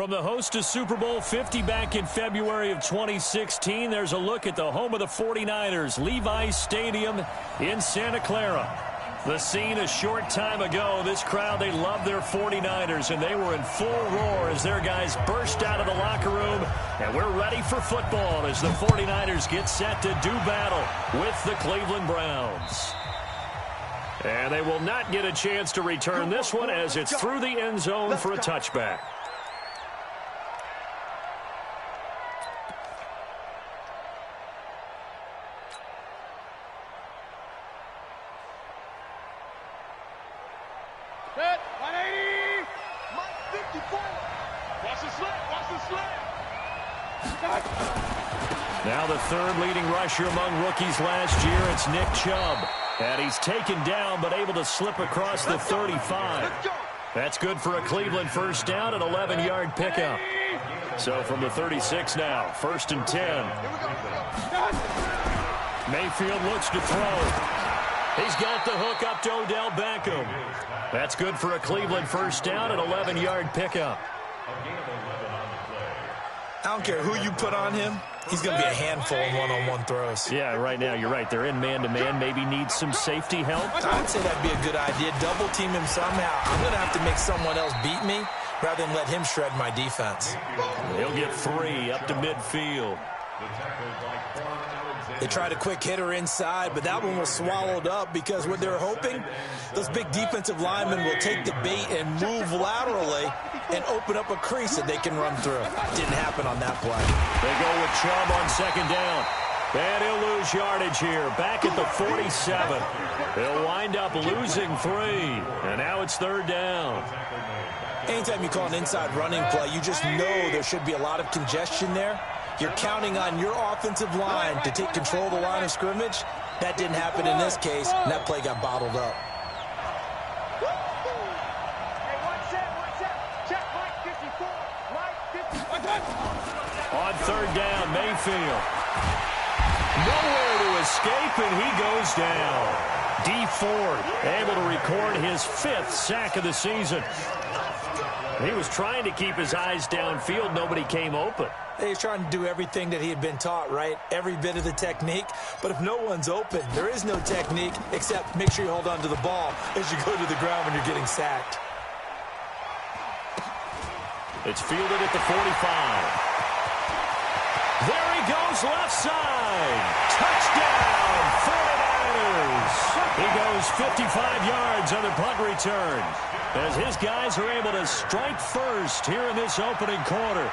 From the host to Super Bowl 50 back in February of 2016, there's a look at the home of the 49ers, Levi's Stadium in Santa Clara. The scene a short time ago, this crowd, they love their 49ers, and they were in full roar as their guys burst out of the locker room. And we're ready for football as the 49ers get set to do battle with the Cleveland Browns. And they will not get a chance to return this one as it's through the end zone for a touchback. Now the third leading rusher among rookies last year, it's Nick Chubb. And he's taken down but able to slip across the 35. That's good for a Cleveland first down, an 11-yard pickup. So from the 36 now, 1st and 10. Mayfield looks to throw. He's got the hook up to Odell Beckham. That's good for a Cleveland first down, an 11-yard pickup. I don't care who you put on him. He's going to be a handful in one-on-one throws. Yeah, right now, you're right. They're in man-to-man. Maybe needs some safety help. I'd say that'd be a good idea. Double team him somehow. I'm going to have to make someone else beat me rather than let him shred my defense. He'll get 3 up to midfield. They tried a quick hitter inside, but that one was swallowed up because what they're hoping, those big defensive linemen will take the bait and move laterally and open up a crease that they can run through. Didn't happen on that play. They go with Chubb on 2nd down. And he'll lose yardage here. Back at the 47. They'll wind up losing 3. And now it's 3rd down. Anytime you call an inside running play, you just know there should be a lot of congestion there. You're counting on your offensive line to take control of the line of scrimmage. That didn't happen in this case, and that play got bottled up. On 3rd down, Mayfield. Nowhere to escape, and he goes down. D Ford able to record his 5th sack of the season. He was trying to keep his eyes downfield. Nobody came open. He's trying to do everything that he had been taught, right? Every bit of the technique. But if no one's open, there is no technique except make sure you hold on to the ball as you go to the ground when you're getting sacked. It's fielded at the 45. There he goes, left side. Touchdown, 49ers. He goes 55 yards on the punt return as his guys are able to strike first here in this opening quarter.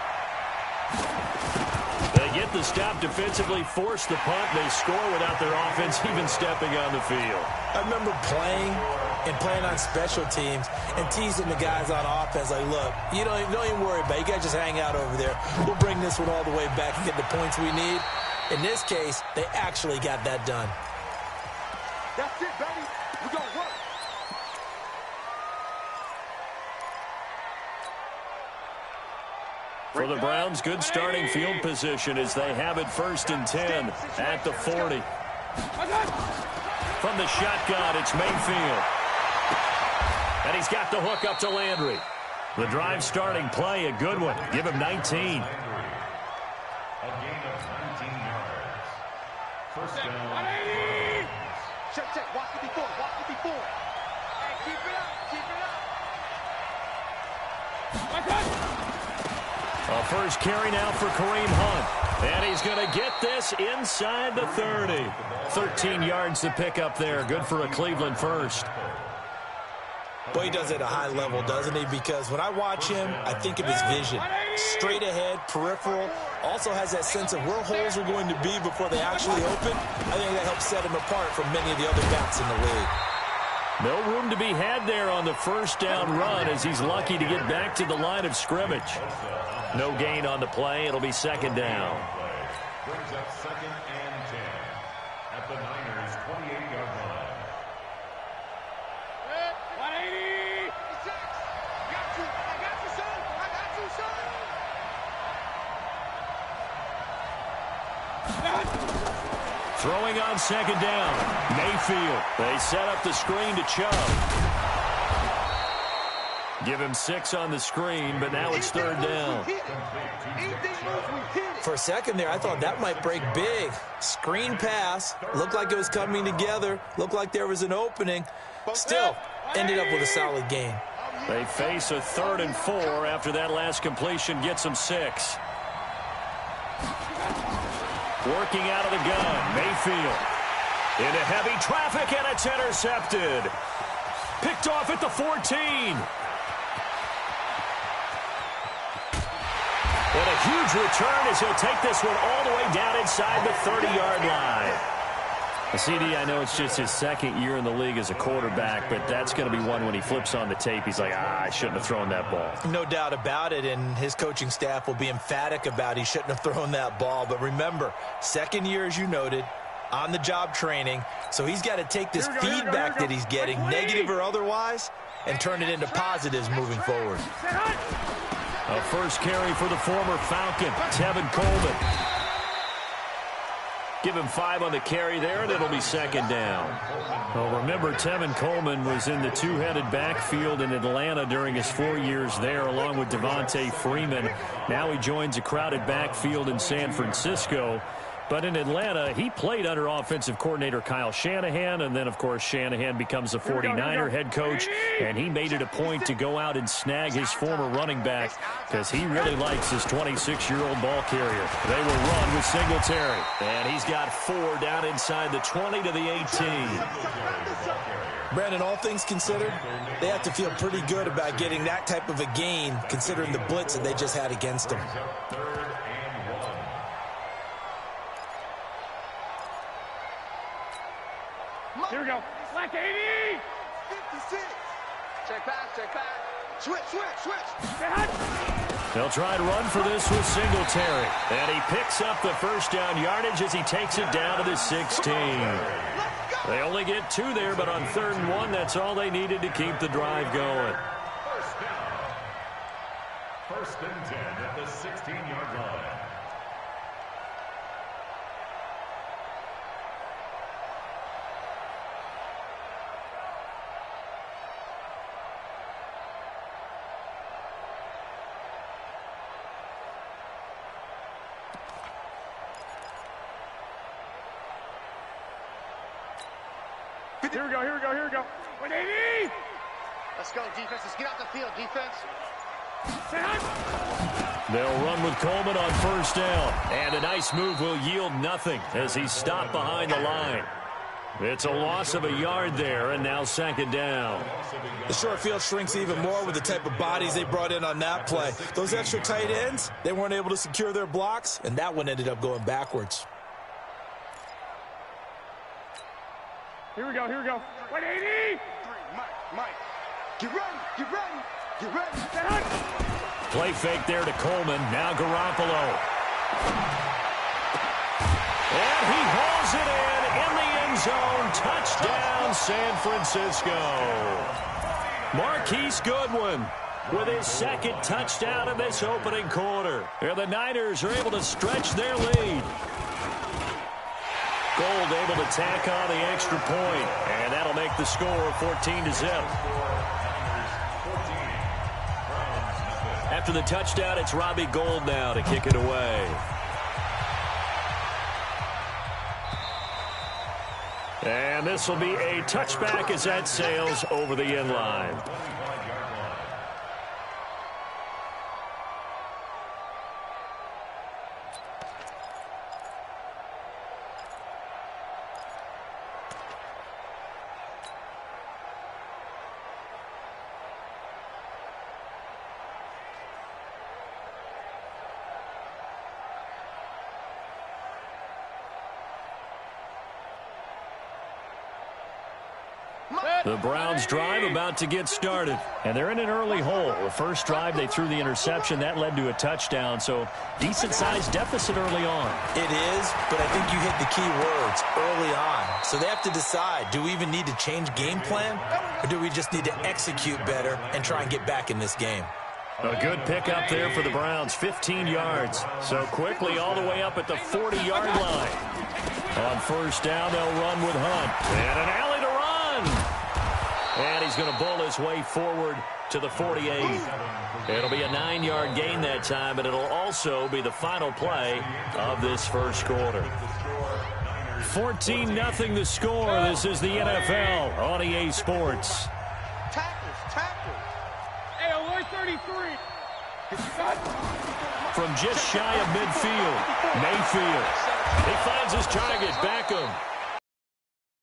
They get the stop defensively, force the punt. They score without their offense even stepping on the field. I remember playing on special teams and teasing the guys on offense like, look, you don't even worry about it. You guys just hang out over there. We'll bring this one all the way back and get the points we need. In this case, they actually got that done. That's it, baby. We're going to work. For the Browns, good starting field position as they have it 1st and 10 at the 40. From the shotgun, it's Mayfield. And he's got the hook up to Landry. The drive starting play, a good one. Give him 19. A gain of 19 yards. First down. Check. Watch it before. Hey, keep it up. A first carry now for Kareem Hunt. And he's going to get this inside the 30. 13 yards to pick up there. Good for a Cleveland first. Boy, he does it at a high level, doesn't he? Because when I watch him, I think of his vision. Straight ahead, peripheral. Also has that sense of where holes are going to be before they actually open. I think that helps set him apart from many of the other backs in the league. No room to be had there on the first down run as he's lucky to get back to the line of scrimmage. No gain on the play. It'll be 2nd down. Brings up 2nd and 10 at the Niners' 28-yard line. 180. I got you, son. Throwing on 2nd down. Mayfield. They set up the screen to Chubb. Give him 6 on the screen, but now it's third down. For a second there, I thought that might break big. Screen pass. Looked like it was coming together. Looked like there was an opening. Still, ended up with a solid gain. They face a 3rd and 4 after that last completion gets them 6. Working out of the gun, Mayfield. Into heavy traffic, and it's intercepted. Picked off at the 14. And a huge return as he'll take this one all the way down inside the 30-yard line. CD, I know it's just his 2nd year in the league as a quarterback, but that's going to be one when he flips on the tape. He's like, I shouldn't have thrown that ball. No doubt about it, and his coaching staff will be emphatic about he shouldn't have thrown that ball. But remember, 2nd year, as you noted, on-the-job training, so he's got to take this feedback that he's getting, negative or otherwise, and turn it into positives moving forward. A first carry for the former Falcon, Tevin Coleman. Give him 5 on the carry there, and it'll be 2nd down. Well, remember, Tevin Coleman was in the 2-headed backfield in Atlanta during his 4 years there, along with Devontae Freeman. Now he joins a crowded backfield in San Francisco. But in Atlanta, he played under offensive coordinator Kyle Shanahan, and then, of course, Shanahan becomes a 49er head coach, and he made it a point to go out and snag his former running back because he really likes his 26-year-old ball carrier. They will run with Singletary, and he's got 4 down inside the 20 to the 18. Brandon, all things considered, they have to feel pretty good about getting that type of a gain considering the blitz that they just had against them. Here we go. Black 80. 56. Check back. Switch. They'll try to run for this with Singletary. And he picks up the first down yardage as he takes it down to the 16. They only get 2 there, but on 3rd and 1, that's all they needed to keep the drive going. First and 10 at the 16-yard line. Here we go. 180. Let's go, defense. Let's get out the field, defense. They'll run with Coleman on 1st down. And a nice move will yield nothing as he's stopped behind the line. It's a loss of a yard there, and now 2nd down. The short field shrinks even more with the type of bodies they brought in on that play. Those extra tight ends, they weren't able to secure their blocks, and that one ended up going backwards. Here we go. 180. Mike. Get ready. Play fake there to Coleman. Now Garoppolo. And he hauls it in the end zone. Touchdown, San Francisco. Marquise Goodwin with his 2nd touchdown in this opening quarter. And the Niners are able to stretch their lead. Gold able to tack on the extra point, and that'll make the score 14-0. After the touchdown, it's Robbie Gould now to kick it away. And this will be a touchback as that sails over the end line. The Browns drive about to get started, and they're in an early hole. The first drive, they threw the interception. That led to a touchdown, so decent-sized deficit early on. It is, but I think you hit the key words, early on. So they have to decide, do we even need to change game plan, or do we just need to execute better and try and get back in this game? A good pickup there for the Browns, 15 yards. So quickly all the way up at the 40-yard line. On 1st down, they'll run with Hunt. And an alley to run. And he's going to bowl his way forward to the 48. It'll be a 9-yard gain that time, and it'll also be the final play of this first quarter. 14-0 the score. This is the NFL on EA Sports. Tackles. Hey, alert 33. From just shy of midfield, Mayfield. He finds his target, Beckham.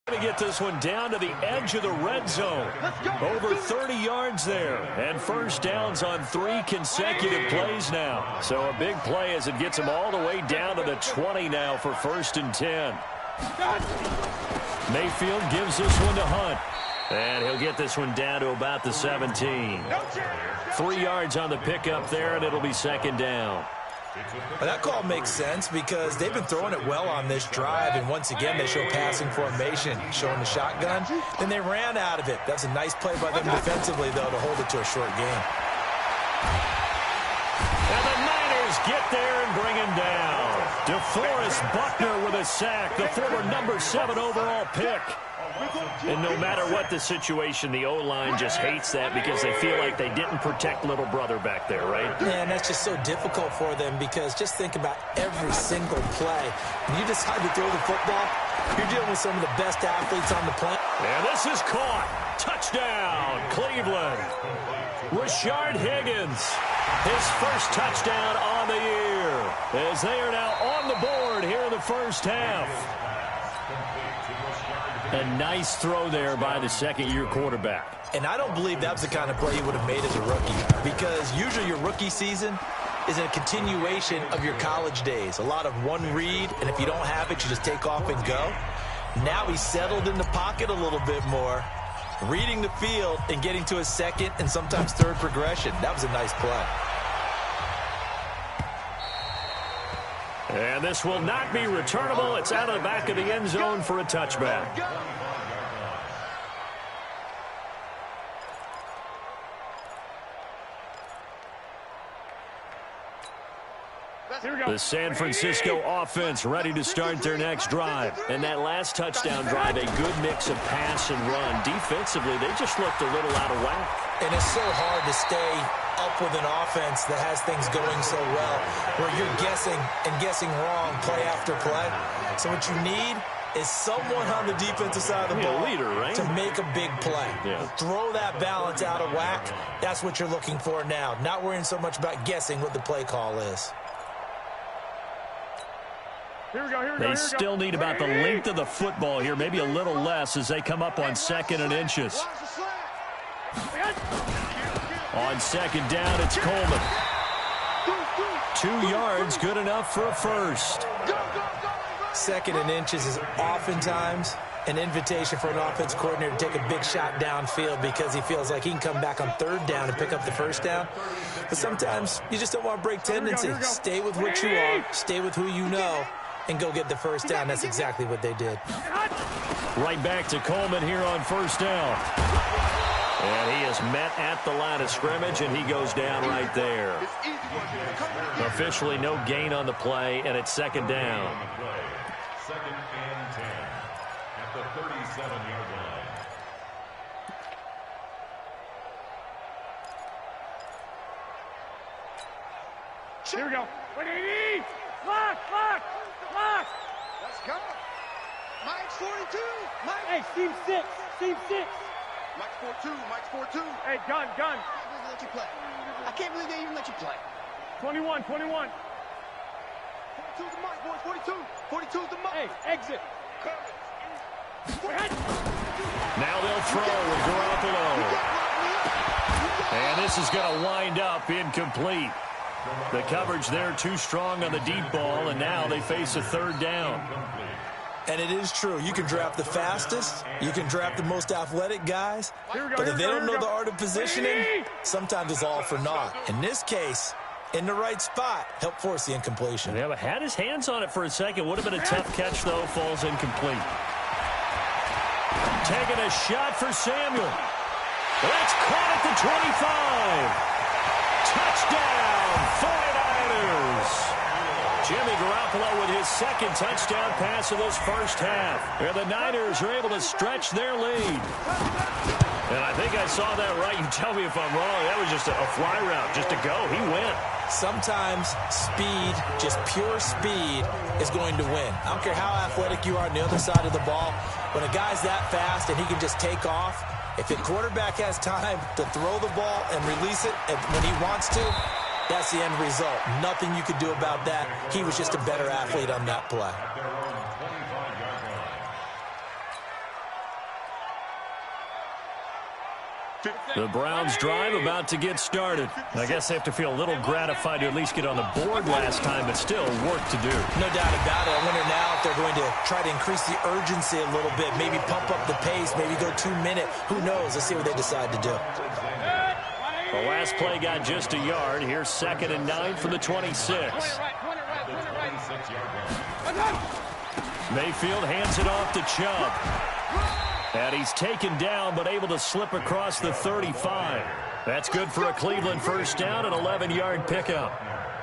Going to get this one down to the edge of the red zone. Over 30 yards there. And first downs on 3 consecutive plays now. So a big play as it gets him all the way down to the 20 now for 1st and 10. Mayfield gives this one to Hunt. And he'll get this one down to about the 17. 3 yards on the pickup there, and it'll be 2nd down. Well, that call makes sense because they've been throwing it well on this drive, and once again they show passing formation, showing the shotgun. Then they ran out of it. That's a nice play by them defensively, though, to hold it to a short game. And the Niners get there and bring him down. DeForest Buckner with a sack, the former number 7 overall pick. And no matter what the situation, the O-line just hates that because they feel like they didn't protect little brother back there, right? Yeah, and that's just so difficult for them because just think about every single play. When you decide to throw the football, you're dealing with some of the best athletes on the planet. And this is caught. Touchdown, Cleveland. Rashard Higgins, his first touchdown on the year, as they are now on the board here in the first half. A nice throw there by the second-year quarterback. And I don't believe that's the kind of play he would have made as a rookie because usually your rookie season is a continuation of your college days. A lot of one read, and if you don't have it, you just take off and go. Now he's settled in the pocket a little bit more, reading the field and getting to his second and sometimes third progression. That was a nice play. And this will not be returnable. It's out of the back of the end zone for a touchback. The San Francisco offense ready to start their next drive. And that last touchdown drive, a good mix of pass and run. Defensively, they just looked a little out of whack. And it's so hard to stay up with an offense that has things going so well, where you're guessing and guessing wrong play after play. So what you need is someone on the defensive side of the ball leader, right? to make a big play. Yeah. Throw that balance out of whack. That's what you're looking for now. Not worrying so much about guessing what the play call is. They still need about the length of the football here, maybe a little less as they come up on 2nd and inches. On 2nd down, it's Coleman. 2 yards, good enough for a first. 2nd and inches is oftentimes an invitation for an offense coordinator to take a big shot downfield because he feels like he can come back on 3rd down and pick up the first down. But sometimes you just don't want to break tendency. Stay with what you are, stay with who you know, and go get the first down. That's exactly what they did. Right back to Coleman here on 1st down. And he is met at the line of scrimmage, and he goes down right there. Officially no gain on the play, and it's 2nd down. 2nd and 10 at the 37-yard line. Here we go. 180. Lock. Let's go. Mike's 42. Mike. Hey, Steve 6. Mike's 4-2. Hey, gun. I can't believe they let you play. I can't believe they even let you play. 21. 42's the Mike, boys. 42's the Mike. Hey, exit. Now they'll throw with Garoppolo. And this is going to wind up incomplete. The coverage there too strong on the deep ball, and now they face a 3rd down. And it is true. You can draft the fastest. You can draft the most athletic guys. But if they don't know the art of positioning, sometimes it's all for naught. In this case, in the right spot, help force the incompletion. Yeah, but had his hands on it for a second. Would have been a tough catch, though. Falls incomplete. Taking a shot for Samuel. That's caught at the 25. Touchdown, 49ers. Jimmy Garoppolo with his second touchdown pass of this first half. And the Niners are able to stretch their lead. And I think I saw that right. You tell me if I'm wrong. That was just a fly route, just to go. He went. Sometimes speed, just pure speed, is going to win. I don't care how athletic you are on the other side of the ball. When a guy's that fast and he can just take off, if the quarterback has time to throw the ball and release it when he wants to, that's the end result. Nothing you could do about that. He was just a better athlete on that play. The Browns drive about to get started. I guess they have to feel a little gratified to at least get on the board last time, but still work to do. No doubt about it. I wonder now if they're going to try to increase the urgency a little bit, maybe pump up the pace, maybe go 2 minute. Who knows? Let's see what they decide to do. The last play got just a yard. Here's 2nd and 9 from the 26. Mayfield hands it off to Chubb. And he's taken down, but able to slip across the 35. That's good for a Cleveland first down, an 11-yard pickup.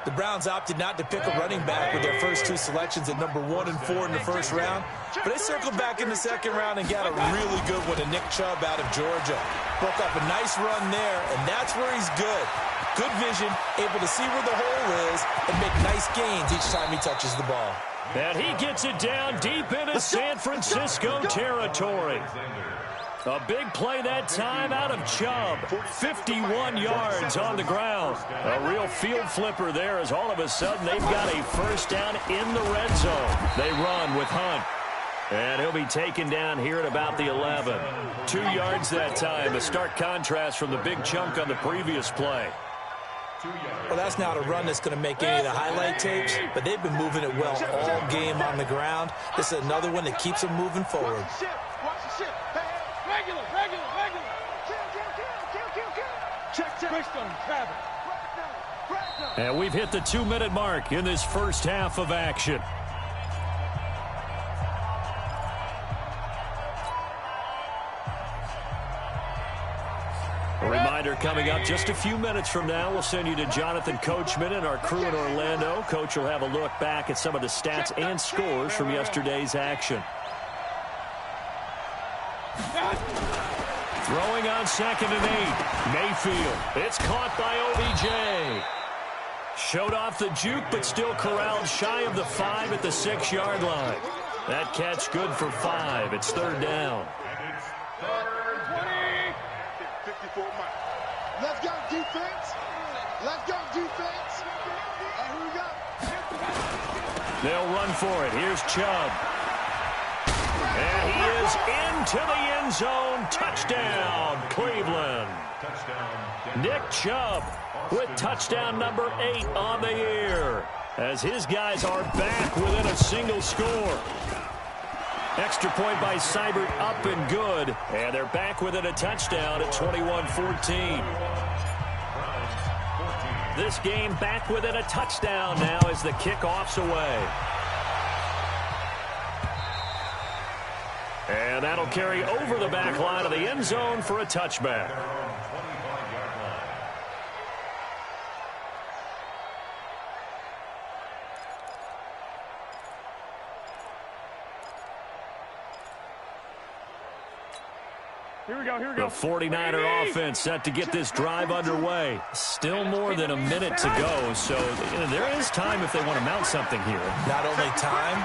The Browns opted not to pick a running back with their first 2 selections at number 1 and 4 in the first round. But they circled back in the second round and got a really good one to Nick Chubb out of Georgia. Broke up a nice run there, and that's where he's good. Good vision, able to see where the hole is, and make nice gains each time he touches the ball. And he gets it down deep into San Francisco territory. A big play that time out of Chubb. 51 yards on the ground. A real field flipper there as all of a sudden they've got a first down in the red zone. They run with Hunt. And he'll be taken down here at about the 11. 2 yards that time. A stark contrast from the big chunk on the previous play. Well, that's not a run that's going to make any of the highlight tapes, but they've been moving it well all game on the ground. This is another one that keeps them moving forward. And we've hit the 2-minute mark in this first half of action. A reminder coming up just a few minutes from now. We'll send you to Jonathan Coachman and our crew in Orlando. Coach will have a look back at some of the stats and scores from yesterday's action. Throwing on 2nd and 8. Mayfield. It's caught by OBJ. Showed off the juke, but still corralled shy of the 5 at the 6-yard line. That catch good for 5. It's 3rd down. Let's go, defense. Let's go, defense. Here we go. They'll run for it. Here's Chubb. And he is into the end zone. Touchdown, Cleveland. Nick Chubb with touchdown number 8 on the year, as his guys are back within a single score. Extra point by Seibert up and good. And they're back within a touchdown at 21-14. This game back within a touchdown now as the kickoff's away. And that'll carry over the back line of the end zone for a touchback. Here we go. The 49er offense set to get this drive underway. Still more than a minute to go, so there is time if they want to mount something here. Not only time,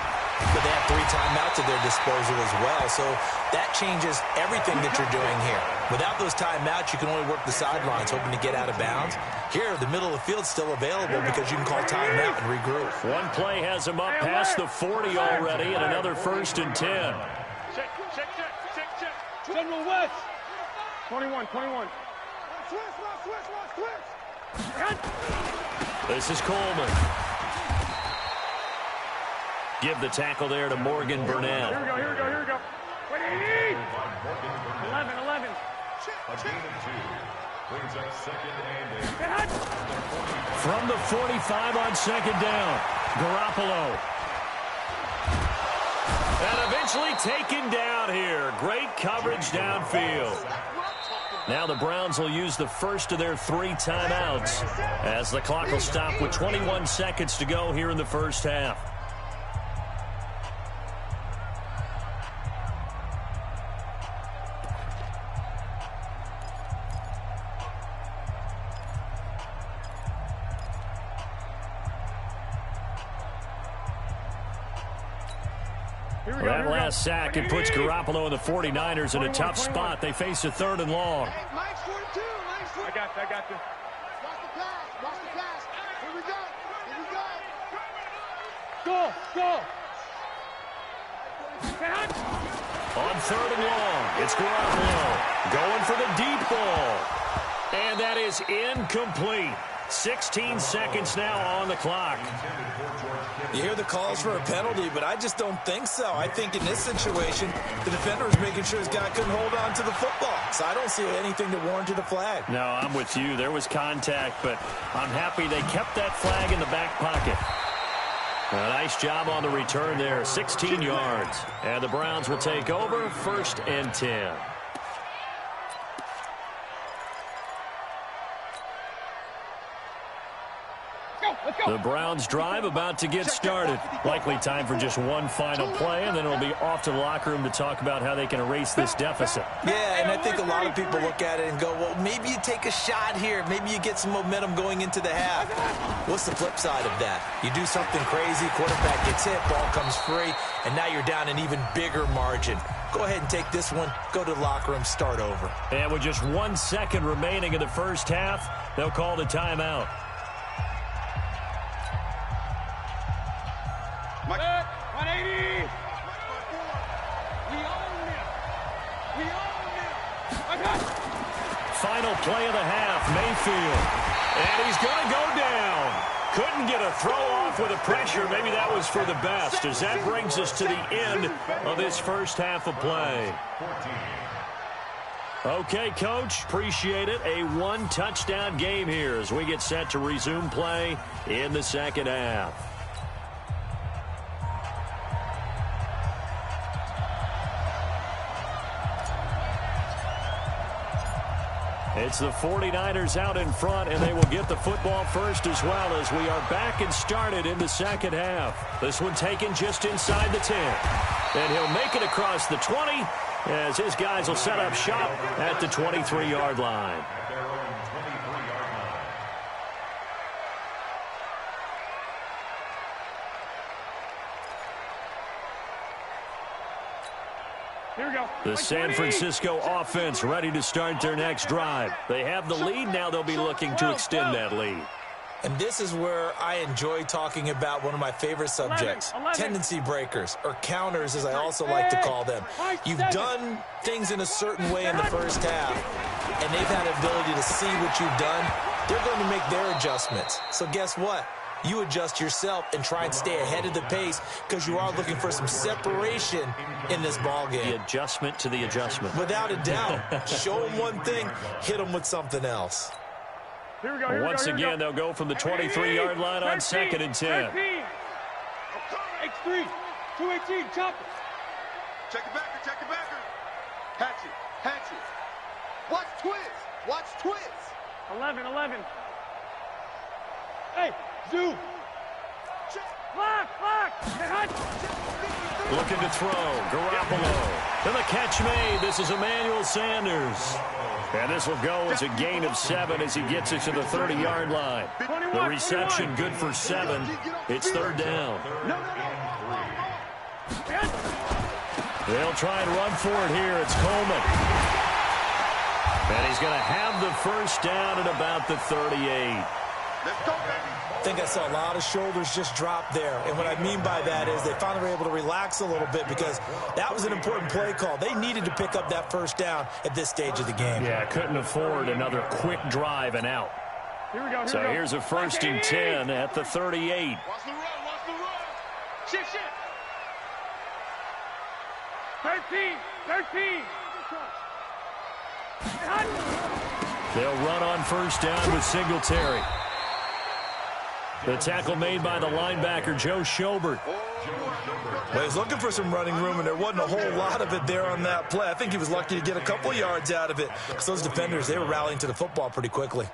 but they have 3 timeouts at their disposal as well, so that changes everything that you're doing here. Without those timeouts, you can only work the sidelines, hoping to get out of bounds. Here, the middle of the field's still available because you can call timeout and regroup. One play has them up past the 40 already, and another 1st and 10. Check. General West. 21. Switch. This is Coleman. Give the tackle there to Morgan Burnett. Here we go. 11. From the 45 on 2nd down, Garoppolo. And eventually taken down here. Great coverage downfield. Now the Browns will use the first of their 3 timeouts as the clock will stop with 21 seconds to go here in the first half. That last sack, it puts Garoppolo and the 49ers in a tough spot. They face a 3rd and long. Mike's 42. Mike's 42. I got you. Watch the pass. Watch the pass. Here we go. Here we go. Go. On 3rd and long, it's Garoppolo going for the deep ball. And that is incomplete. 16 seconds now on the clock. You hear the calls for a penalty, but I just don't think so. I think in this situation, the defender was making sure his guy couldn't hold on to the football. So I don't see anything that warranted a flag. No, I'm with you. There was contact, but I'm happy they kept that flag in the back pocket. A nice job on the return there, 16 yards. And the Browns will take over, 1st and 10. The Browns drive about to get started. Likely time for just one final play, and then it'll be off to the locker room to talk about how they can erase this deficit. Yeah, and I think a lot of people look at it and go, well, maybe you take a shot here. Maybe you get some momentum going into the half. What's the flip side of that? You do something crazy, quarterback gets hit, ball comes free, and now you're down an even bigger margin. Go ahead and take this one, go to the locker room, start over. And with just 1 second remaining in the first half, they'll call the timeout. Mike, 180. We own it. Final play of the half, Mayfield. And he's going to go down. Couldn't get a throw off with the pressure. Maybe that was for the best, as that brings us to the end of this first half of play. Okay, Coach, appreciate it. A 1-touchdown game here as we get set to resume play in the second half. It's the 49ers out in front, and they will get the football first as well as we are back and started in the second half. This one taken just inside the 10. And he'll make it across the 20 as his guys will set up shop at the 23-yard line. Here we go. The San Francisco offense ready to start their next drive. They have the lead. Now they'll be looking to extend that lead. And this is where I enjoy talking about one of my favorite subjects, 11. tendency breakers, or counters as I also like to call them. You've done things in a certain way in the first half, and they've had the ability to see what you've done. They're going to make their adjustments. So guess what? You adjust yourself and try and stay ahead of the pace because you are looking for some separation in this ball game. The adjustment to the adjustment. Without a doubt. Show them one thing, hit them with something else. Here we go. Once again, they'll go from the 23-yard line on 2nd and 10. X3, 218, chop it. Check it backer. Hatch it. Watch twist. 11. Hey, zoom. Block. Looking to throw. Garoppolo. And the catch made. This is Emmanuel Sanders. And this will go as a gain of 7 as he gets it to the 30-yard line. The reception good for 7. It's 3rd down. They'll try and run for it here. It's Coleman. And he's going to have the first down at about the 38. I think I saw a lot of shoulders just drop there. And what I mean by that is they finally were able to relax a little bit because that was an important play call. They needed to pick up that first down at this stage of the game. Yeah, couldn't afford another quick drive and out. Here we go. So here's a 1st and 10 at the 38. Watch the run. Shift. 13. They'll run on 1st down with Singletary. The tackle made by the linebacker, Joe Schobert. Well, he's looking for some running room, and there wasn't a whole lot of it there on that play. I think he was lucky to get a couple of yards out of it, because those defenders, they were rallying to the football pretty quickly.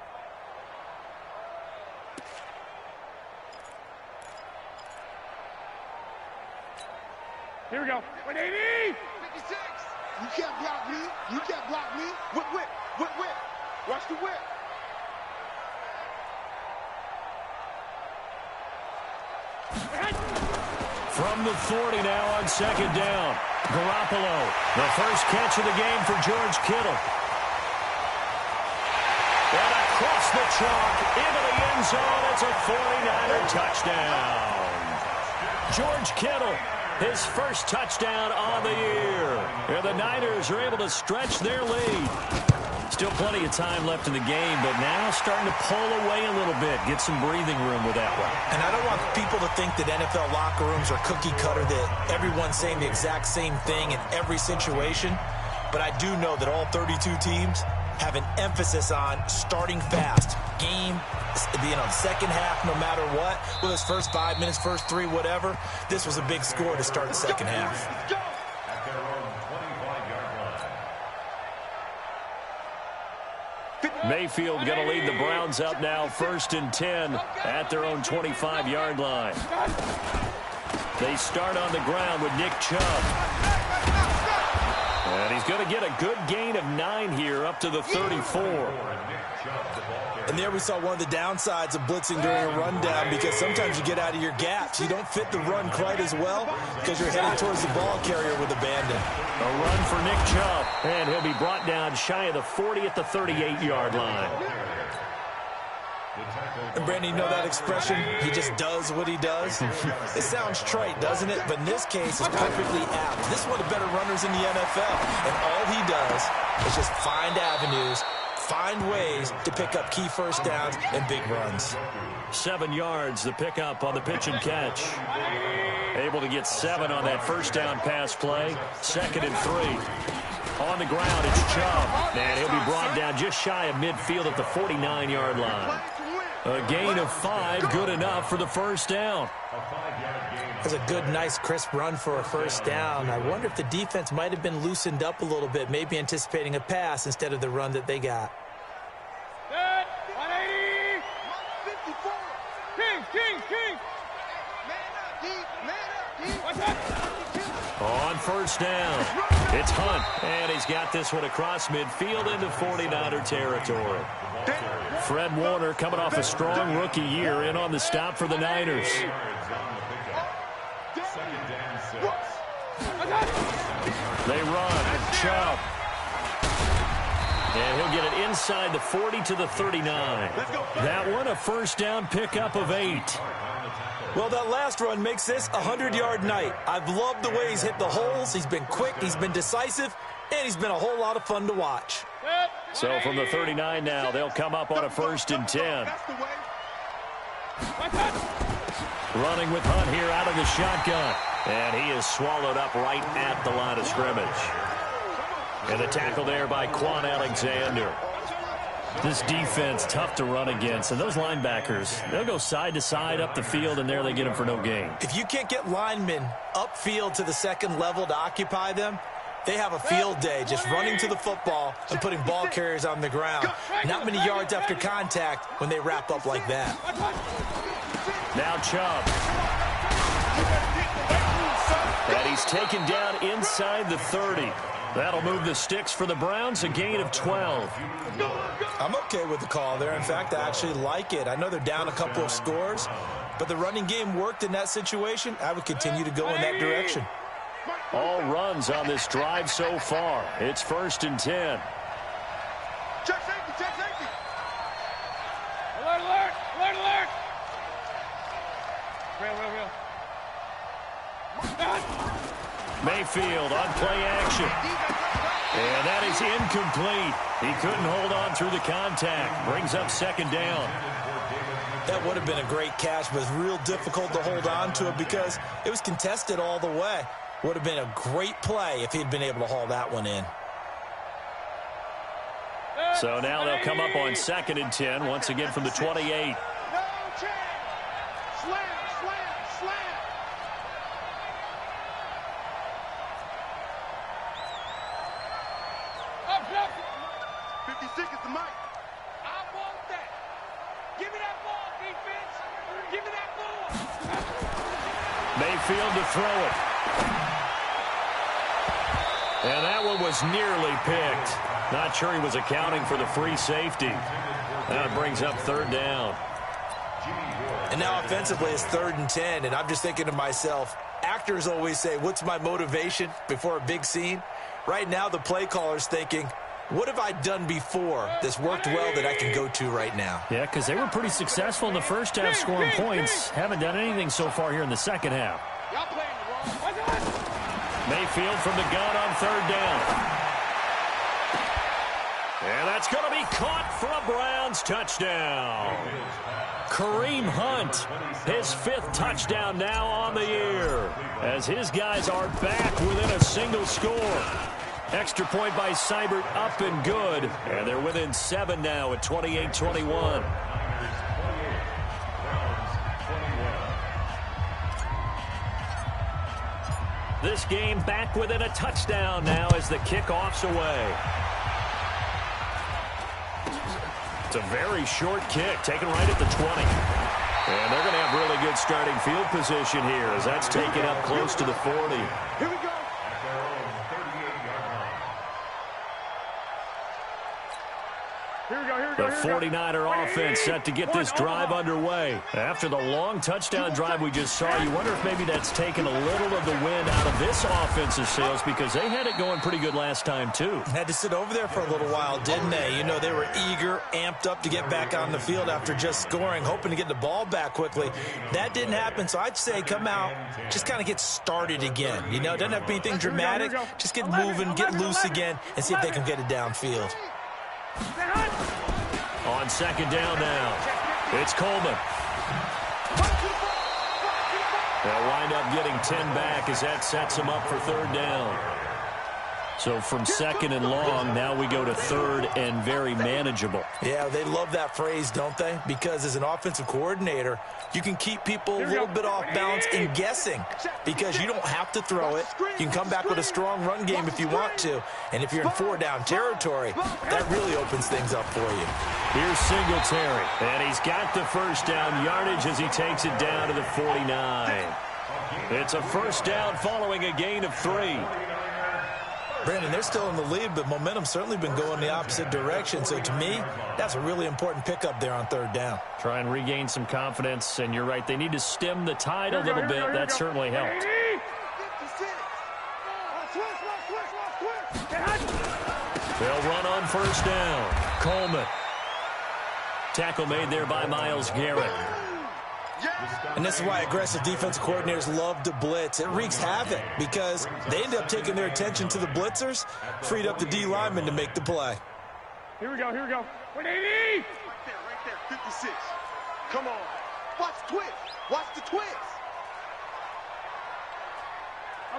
Here we go. 180! 56! You can't block me. You can't block me. Whip, whip, whip, whip. Watch the whip. From the 40 now on second down. Garoppolo, the first catch of the game for George Kittle. And across the chalk into the end zone. It's a 49er touchdown. George Kittle, his first touchdown on the year. And the Niners are able to stretch their lead. Still plenty of time left in the game, but now starting to pull away a little bit, get some breathing room with that one. And I don't want people to think that NFL locker rooms are cookie cutter, that everyone's saying the exact same thing in every situation. But I do know that all 32 teams have an emphasis on starting fast. Game, second half, no matter what. Whether it's first 5 minutes, first 3, whatever. This was a big score to start the second half. Mayfield going to lead the Browns up now, 1st and 10 at their own 25-yard line. They start on the ground with Nick Chubb. And he's going to get a good gain of 9 here up to the 34. And there we saw one of the downsides of blitzing during a rundown, because sometimes you get out of your gaps. You don't fit the run quite as well because you're headed towards the ball carrier with abandon. A run for Nick Chubb, and he'll be brought down shy of the 40 at the 38-yard line. And Brandon, you know that expression, he just does what he does? It sounds trite, doesn't it? But in this case, it's perfectly apt. This is one of the better runners in the NFL, and all he does is just find avenues, find ways to pick up key first downs and big runs. 7 yards, the pickup on the pitch and catch. Able to get 7 on that first down pass play. 2nd and 3. On the ground, it's Chubb. And he'll be brought down just shy of midfield at the 49-yard line. A gain of 5, good enough for the first down. That's a good, nice, crisp run for a first down. I wonder if the defense might have been loosened up a little bit, maybe anticipating a pass instead of the run that they got. 180! 154! King! Man up, On first down, it's Hunt, and he's got this one across midfield into 49er territory. Fred Warner coming off a strong rookie year in on the stop for the Niners. They run, Chubb. And he'll get it inside the 40 to the 39. That one a first down pickup of 8. Well, that last run makes this a 100-yard night. I've loved the way he's hit the holes. He's been quick, he's been decisive, and he's been a whole lot of fun to watch. So from the 39 now, they'll come up on a 1st and 10. Running with Hunt here out of the shotgun. And he is swallowed up right at the line of scrimmage. And the tackle there by Quan Alexander. This defense, tough to run against. And those linebackers, they'll go side to side up the field, and there they get them for no gain. If you can't get linemen upfield to the second level to occupy them, they have a field day just running to the football and putting ball carriers on the ground. Not many yards after contact when they wrap up like that. Now Chubb. And he's taken down inside the 30. That'll move the sticks for the Browns, a gain of 12. I'm okay with the call there. In fact, I actually like it. I know they're down a couple of scores, but the running game worked in that situation. I would continue to go in that direction. All runs on this drive so far. It's 1st and 10. Check safety! Alert! Real. Mayfield on play action. And that is incomplete. He couldn't hold on through the contact. Brings up 2nd down. That would have been a great catch, but it's real difficult to hold on to it because it was contested all the way. Would have been a great play if he'd been able to haul that one in. So now they'll come up on 2nd and 10, once again from the 28. 56 is the mic. I want that. Give me that ball, defense. Give me that ball. Mayfield to throw it. And that one was nearly picked. Not sure he was accounting for the free safety. That brings up third down. And now offensively it's 3rd and 10, and I'm just thinking to myself, actors always say, what's my motivation before a big scene? Right now the play caller's thinking, what have I done before this worked well that I can go to right now? Yeah, because they were pretty successful in the first half scoring points. Haven't done anything so far here in the second half. Mayfield from the gun on 3rd down. And that's going to be caught for a Browns touchdown. Kareem Hunt, his 5th touchdown now on the year, as his guys are back within a single score. Extra point by Seibert, up and good. And they're within 7 now at 28-21. This game back within a touchdown now as the kickoff's away. It's a very short kick, taken right at the 20. And they're going to have really good starting field position here as that's taken up close to the 40. Here we go. The 49er offense set to get this drive underway. After the long touchdown drive we just saw, you wonder if maybe that's taken a little of the wind out of this offensive sails because they had it going pretty good last time too. Had to sit over there for a little while, didn't they? You know, they were eager, amped up to get back on the field after just scoring, hoping to get the ball back quickly. That didn't happen, so I'd say come out, just kind of get started again. You know, doesn't have to be anything dramatic. Just get moving, get loose again, and see if they can get it downfield. On 2nd down now, it's Coleman. They'll wind up getting 10 back as that sets them up for 3rd down. So from 2nd and long, now we go to 3rd and very manageable. Yeah, they love that phrase, don't they? Because as an offensive coordinator, you can keep people a little bit off balance and guessing because you don't have to throw it. You can come back with a strong run game if you want to. And if you're in 4-down territory, that really opens things up for you. Here's Singletary, and he's got the first down yardage as he takes it down to the 49. It's a 1st down following a gain of 3. Brandon, they're still in the lead, but momentum's certainly been going the opposite direction. So to me, that's a really important pickup there on 3rd down. Try and regain some confidence, and you're right. They need to stem the tide a little bit. That certainly helped. They'll run on 1st down. Coleman. Tackle made there by Myles Garrett. And this is why aggressive defensive coordinators love to blitz. It wreaks havoc because they end up taking their attention to the blitzers, freed up the D lineman to make the play. Here we go. 180! Right there, 56. Come on. Watch the twist. Watch the twist.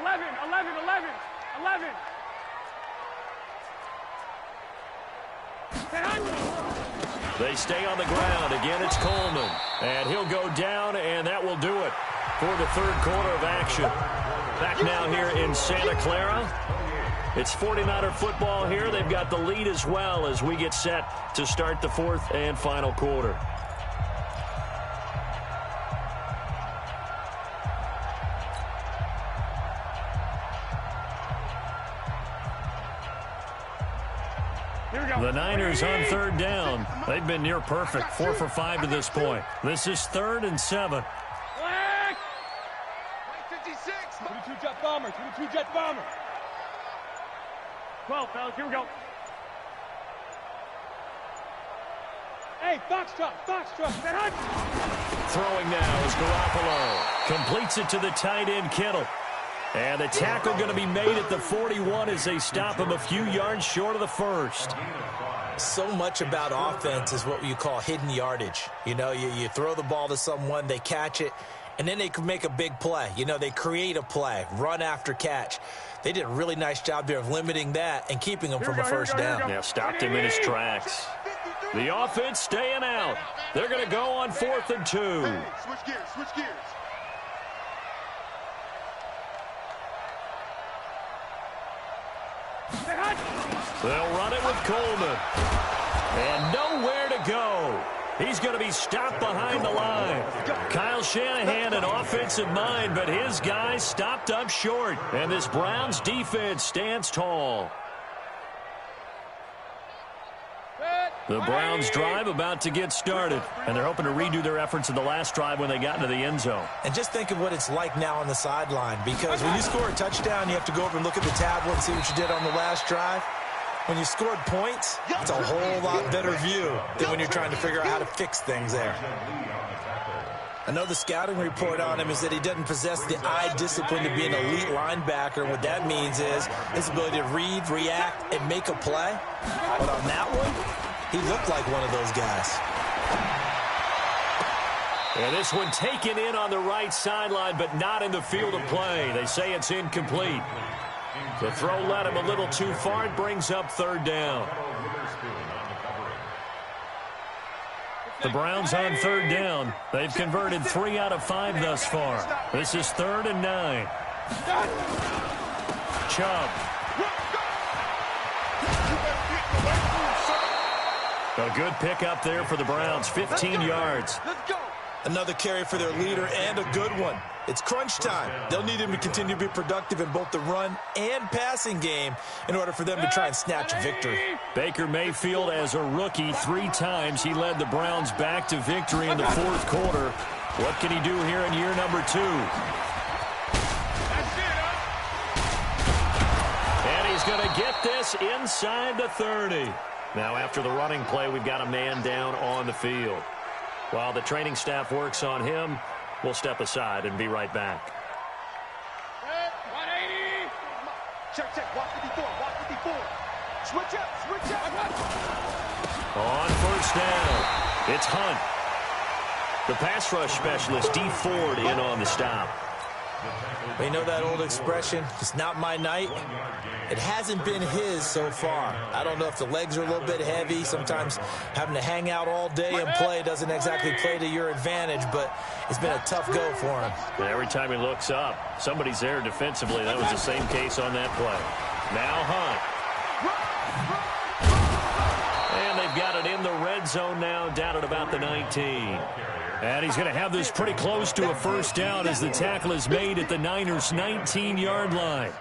11. They stay on the ground. Again, it's Coleman. And he'll go down, and that will do it for the 3rd quarter of action. Back now here in Santa Clara. It's 49er football here. They've got the lead as well as we get set to start the 4th and final quarter. The Niners on 3rd down. They've been near perfect, 4 for 5 to this point. This is 3rd and 7. 56. 22 jet bomber. 12, fellas, here we go. Hey, Foxtrot. Throwing now is Garoppolo. Completes it to the tight end, Kittle. And the tackle going to be made at the 41 as they stop him a few yards short of the 1st. So much about offense is what you call hidden yardage. You know, you throw the ball to someone, they catch it, and then they can make a big play. You know, they create a play, run after catch. They did a really nice job there of limiting that and keeping him from a 1st down. Yeah, stopped him in his tracks. The offense staying out. They're going to go on 4th and 2. Hey, switch gears. They'll run it with Coleman. And nowhere to go. He's going to be stopped behind the line. Kyle Shanahan, an offensive mind, but his guys stopped up short. And this Browns defense stands tall. The Browns drive about to get started, and they're hoping to redo their efforts in the last drive when they got into the end zone. And just think of what it's like now on the sideline, because when you score a touchdown, you have to go over and look at the tablet and see what you did on the last drive. When you scored points, it's a whole lot better view than when you're trying to figure out how to fix things there. Another scouting report on him is that he doesn't possess the eye discipline to be an elite linebacker. And what that means is his ability to read, react, and make a play. But on that one, he looked like one of those guys. And this one taken in on the right sideline, but not in the field of play. They say it's incomplete. The throw led him a little too far. It brings up third down. The Browns on third down. They've converted 3 out of 5 thus far. This is 3rd and 9. Chubb. A good pickup there for the Browns. 15 yards. Another carry for their leader, and a good one. It's crunch time. They'll need him to continue to be productive in both the run and passing game in order for them to try and snatch a victory. Baker Mayfield, as a rookie, 3 times he led the Browns back to victory in the 4th quarter. What can he do here in year number 2? And he's going to get this inside the 30. Now, after the running play, we've got a man down on the field. While the training staff works on him, we'll step aside and be right back. 180. Check. Watch 54. Switch up. On first down, it's Hunt. The pass rush specialist, D. Ford, in on the stop. You know that old expression, it's not my night? It hasn't been his so far. I don't know if the legs are a little bit heavy. Sometimes having to hang out all day and play doesn't exactly play to your advantage, but it's been a tough go for him. And every time he looks up, somebody's there defensively. That was the same case on that play. Now Hunt. And they've got it in the red zone now, down at about the 19. And he's going to have this pretty close to a first down as the tackle is made at the Niners' 19-yard line.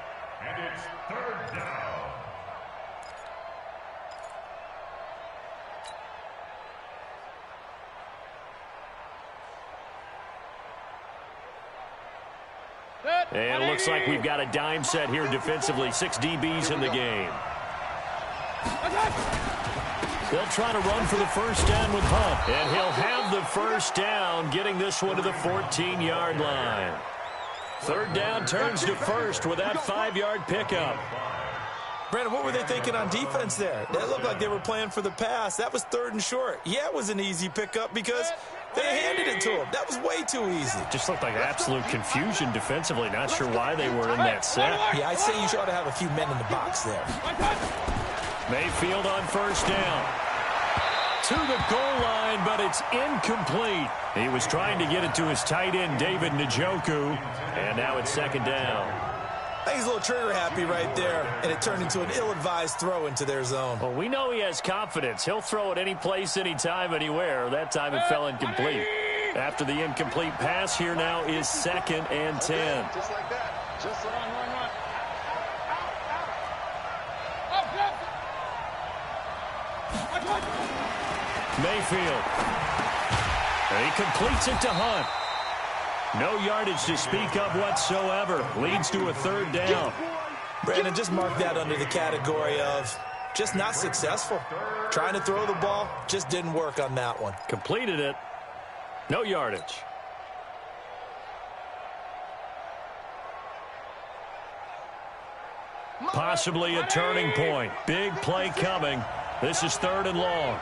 And it's 3rd down. And it looks like we've got a dime set here defensively. 6 DBs in the game. They'll try to run for the first down with Hunt. And he'll have the first down, getting this one to the 14-yard line. 3rd down turns to first with that 5-yard pickup. Brandon, what were they thinking on defense there? That looked like they were playing for the pass. That was 3rd and short. Yeah, it was an easy pickup because they handed it to him. That was way too easy. Just looked like absolute confusion defensively. Not sure why they were in that set. Yeah, I'd say you ought to have a few men in the box there. Mayfield on first down. To the goal line, but it's incomplete. He was trying to get it to his tight end, David Njoku, and now it's 2nd down. I think he's a little trigger happy right there, and it turned into an ill-advised throw into their zone. Well, we know he has confidence. He'll throw it any place, anytime, anywhere. That time it fell incomplete. After the incomplete pass, here now is 2nd and 10. Just like that. Just run. Mayfield. And he completes it to Hunt. No yardage to speak of whatsoever. Leads to a 3rd down. Brandon, just mark that under the category of just not successful. Trying to throw the ball, just didn't work on that one. Completed it. No yardage. Possibly a turning point. Big play coming. This is 3rd and long.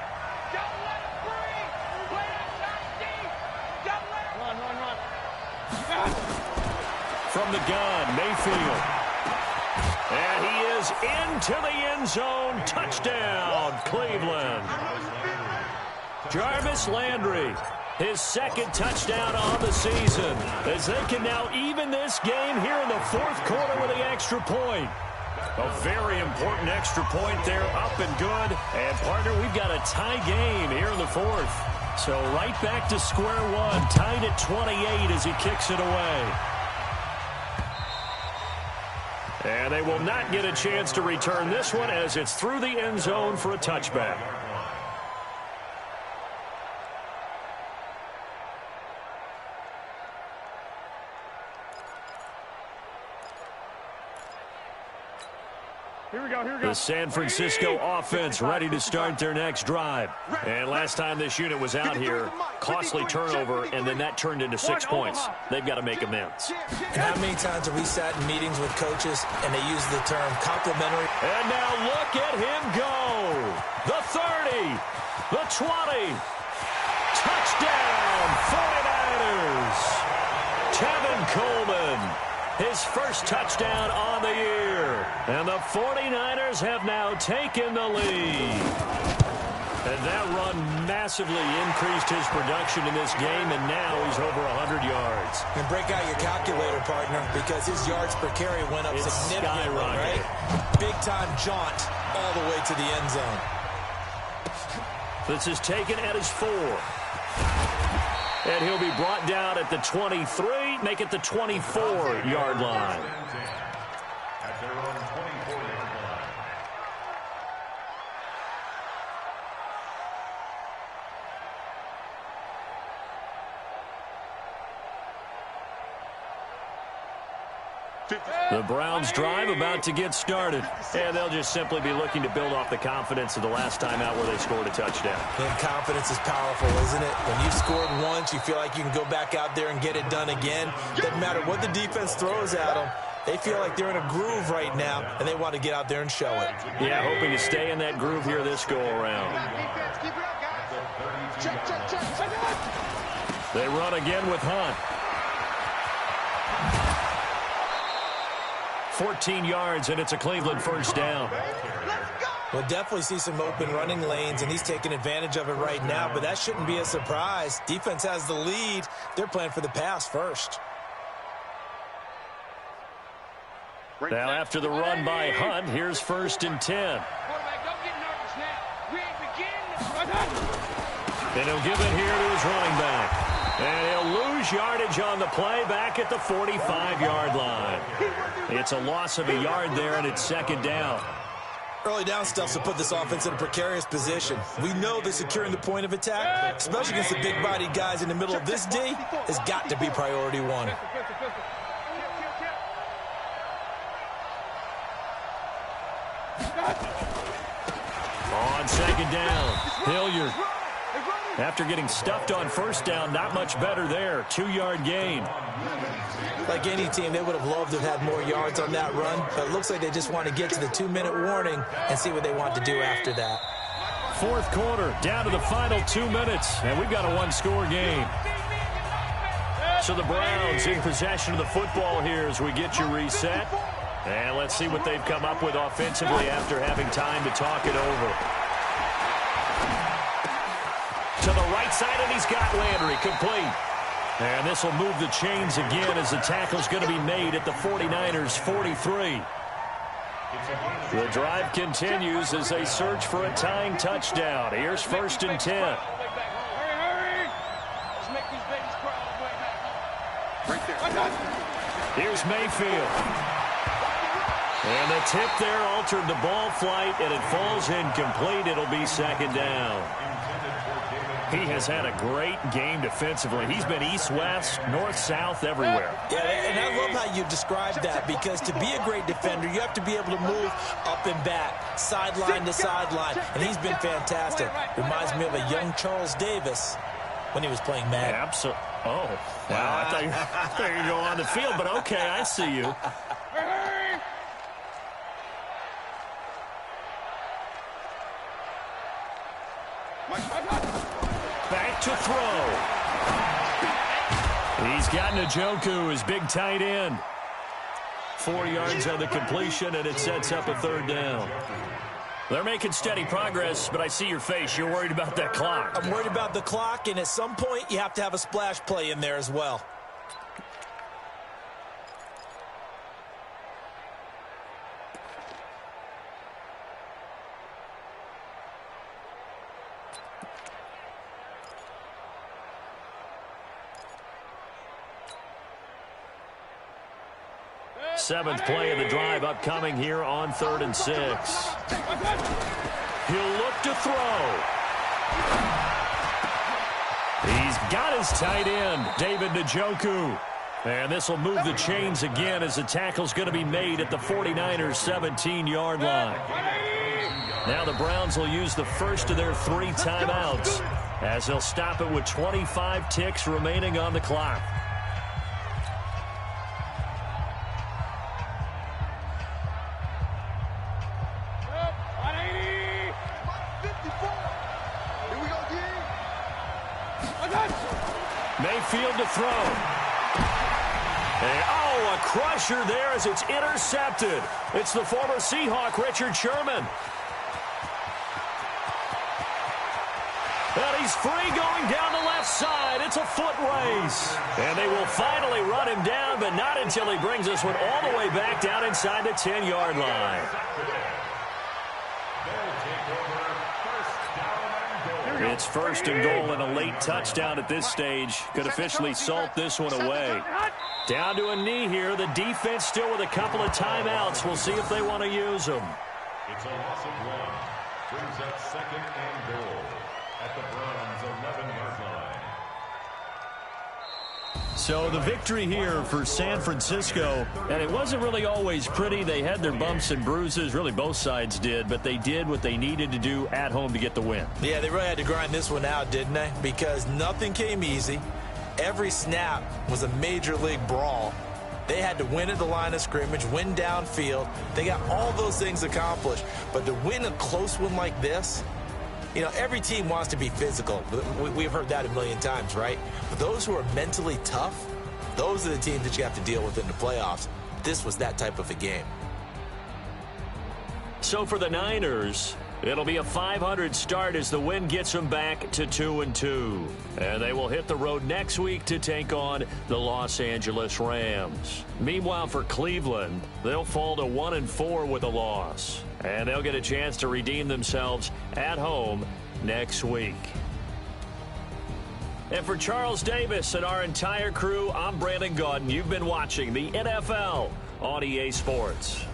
From the gun, Mayfield. And he is into the end zone. Touchdown, Cleveland. Jarvis Landry, his 2nd touchdown on the season, as they can now even this game here in the 4th quarter with the extra point. A very important extra point there, up and good. And, partner, we've got a tie game here in the fourth. So right back to square one, tied at 28 as he kicks it away. And they will not get a chance to return this one as it's through the end zone for a touchback. Here we go. The San Francisco offense ready to start their next drive. And last time this unit was out here, costly turnover, and then that turned into 6 points. They've got to make amends. And how many times have we sat in meetings with coaches and they use the term complimentary? And now look at him go. The 30, the 20. Touchdown, 49ers. Tevin Coleman. His first touchdown on the year. And the 49ers have now taken the lead. And that run massively increased his production in this game, and now he's over 100 yards. And break out your calculator, partner, because his yards per carry went up significantly, right? Big-time jaunt all the way to the end zone. This is taken at his 4. And he'll be brought down at the 23, make it the 24-yard line. At their own 24-yard line. The Browns drive about to get started, and they'll just simply be looking to build off the confidence of the last time out where they scored a touchdown. And confidence is powerful, isn't it? When you've scored once, you feel like you can go back out there and get it done again. Doesn't matter what the defense throws at them. They feel like they're in a groove right now, and they want to get out there and show it. Yeah, hoping to stay in that groove here this go-around. They run again with Hunt. 14 yards, and it's a Cleveland first down. We'll definitely see some open running lanes, and he's taking advantage of it right now, but that shouldn't be a surprise. Defense has the lead. They're playing for the pass first. Now, after the run by Hunt, here's 1st and 10. And he'll give it here to his running back. And he'll lose yardage on the play back at the 45-yard line. It's a loss of a yard there, and it's 2nd down. Early down stuff to put this offense in a precarious position. We know that securing the point of attack, especially against the big-bodied guys in the middle of this D, has got to be priority one. On 2nd down, Hilliard. After getting stuffed on 1st down, not much better there. 2-yard gain. Like any team, they would have loved to have had more yards on that run, but it looks like they just want to get to the 2-minute warning and see what they want to do after that. 4th quarter, down to the final 2 minutes, and we've got a 1-score game. So the Browns in possession of the football here as we get you reset. And let's see what they've come up with offensively after having time to talk it over. To the right side, and he's got Landry complete. And this will move the chains again as the tackle's going to be made at the 49ers 43. The drive continues as they search for a tying touchdown. Here's 1st and 10. Here's Mayfield. And the tip there altered the ball flight, and it falls incomplete. It'll be 2nd down. He has had a great game defensively. He's been east-west, north-south, everywhere. Yeah, and I love how you described that, because to be a great defender, you have to be able to move up and back, sideline to sideline, and he's been fantastic. Reminds me of a young Charles Davis when he was playing Madden. Absolutely. Oh, wow. I thought you were going to go on the field, but okay, I see you. Back to throw. He's got Njoku, his big tight end. 4 yards on the completion, and it sets up a 3rd down. They're making steady progress, but I see your face. You're worried about that clock. I'm worried about the clock, and at some point, you have to have a splash play in there as well. seventh play of the drive upcoming here on 3rd and 6. He'll look to throw. He's got his tight end, David Njoku. And this will move the chains again as the tackle's going to be made at the 49ers' 17-yard line. Now the Browns will use the first of their 3 timeouts as they'll stop it with 25 ticks remaining on the clock. Mayfield to throw. And, oh, a crusher there as it's intercepted. It's the former Seahawk, Richard Sherman. And he's free going down the left side. It's a foot race. And they will finally run him down, but not until he brings this one all the way back down inside the 10-yard line. It's 1st and goal and a late touchdown at this stage. Could officially salt this one away. Down to a knee here. The defense still with a couple of timeouts. We'll see if they want to use them. It's a loss of 1. Brings up 2nd and goal at the Browns' 11-yard line. So the victory here for San Francisco, and it wasn't really always pretty. They had their bumps and bruises. Really, both sides did, but they did what they needed to do at home to get the win. Yeah, they really had to grind this one out, didn't they? Because nothing came easy. Every snap was a major league brawl. They had to win at the line of scrimmage, win downfield. They got all those things accomplished. But to win a close one like this, you know, every team wants to be physical. We've heard that a million times, right? But those who are mentally tough, those are the teams that you have to deal with in the playoffs. This was that type of a game. So for the Niners, it'll be a .500 start as the win gets them back to 2-2. And they will hit the road next week to take on the Los Angeles Rams. Meanwhile, for Cleveland, they'll fall to 1-4 with a loss. And they'll get a chance to redeem themselves at home next week. And for Charles Davis and our entire crew, I'm Brandon Gaudin. You've been watching the NFL on EA Sports.